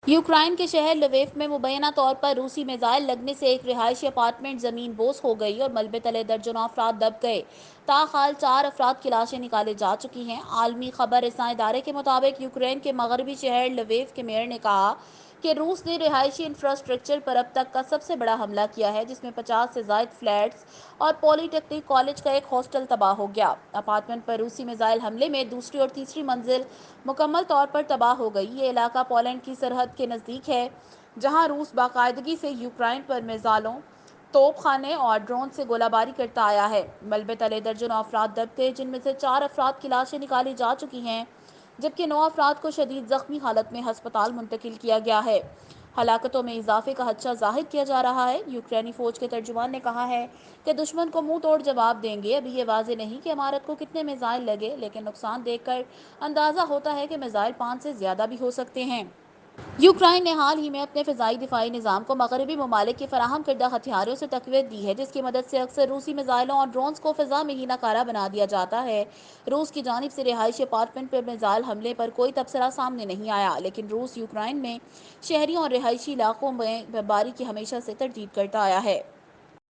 Ukraine کے شہر لویف میں مبینہ طور پر روسی میزائل لگنے سے ایک رہائشی اپارٹمنٹ زمین بوس ہو گئی اور ملبے تلے درجنوں افراد دب گئے۔ تاحال 4 افراد کی لاشیں نکالے جا چکی ہیں۔ عالمی خبر رساں ادارے کے مطابق یوکرین کے مغربی شہر لویف کے میئر نے کہا کہ روس نے رہائشی انفراسٹرکچر پر اب تک کا سب سے بڑا حملہ کیا ہے، جس میں 50 سے زائد فلیٹس اور پولی ٹیکنک کالج کا ایک ہاسٹل تباہ ہو گیا۔ اپارٹمنٹ پر روسی میزائل حملے میں دوسری اور تیسری منزل مکمل طور پر تباہ ہو گئی۔ یہ علاقہ پولینڈ کی سرحد کے نزدیک ہے، جہاں روس باقاعدگی سے یوکرائن پر میزائلوں، توپ خانے اور ڈرون سے گولہ باری کرتا آیا ہے۔ ملبے تلے درجنوں افراد دب گئے، جن میں سے 4 افراد کی لاشیں نکالی جا چکی ہیں، جبکہ 9 افراد کو شدید زخمی حالت میں ہسپتال منتقل کیا گیا ہے۔ ہلاکتوں میں اضافے کا خدشہ ظاہر کیا جا رہا ہے۔ یوکرینی فوج کے ترجمان نے کہا ہے کہ دشمن کو منہ توڑ جواب دیں گے۔ ابھی یہ واضح نہیں کہ عمارت کو کتنے میزائل لگے، لیکن نقصان دیکھ کر اندازہ ہوتا ہے کہ میزائل 5 سے زیادہ بھی ہو سکتے ہیں۔ یوکرائن نے حال ہی میں اپنے فضائی دفاعی نظام کو مغربی ممالک کی فراہم کردہ ہتھیاروں سے تقویت دی ہے، جس کی مدد سے اکثر روسی میزائلوں اور ڈرونز کو فضا میں ہی ناکارہ بنا دیا جاتا ہے۔ روس کی جانب سے رہائشی اپارٹمنٹ پر میزائل حملے پر کوئی تبصرہ سامنے نہیں آیا، لیکن روس یوکرائن میں شہریوں اور رہائشی علاقوں میں بمباری کی ہمیشہ سے تردید کرتا آیا ہے۔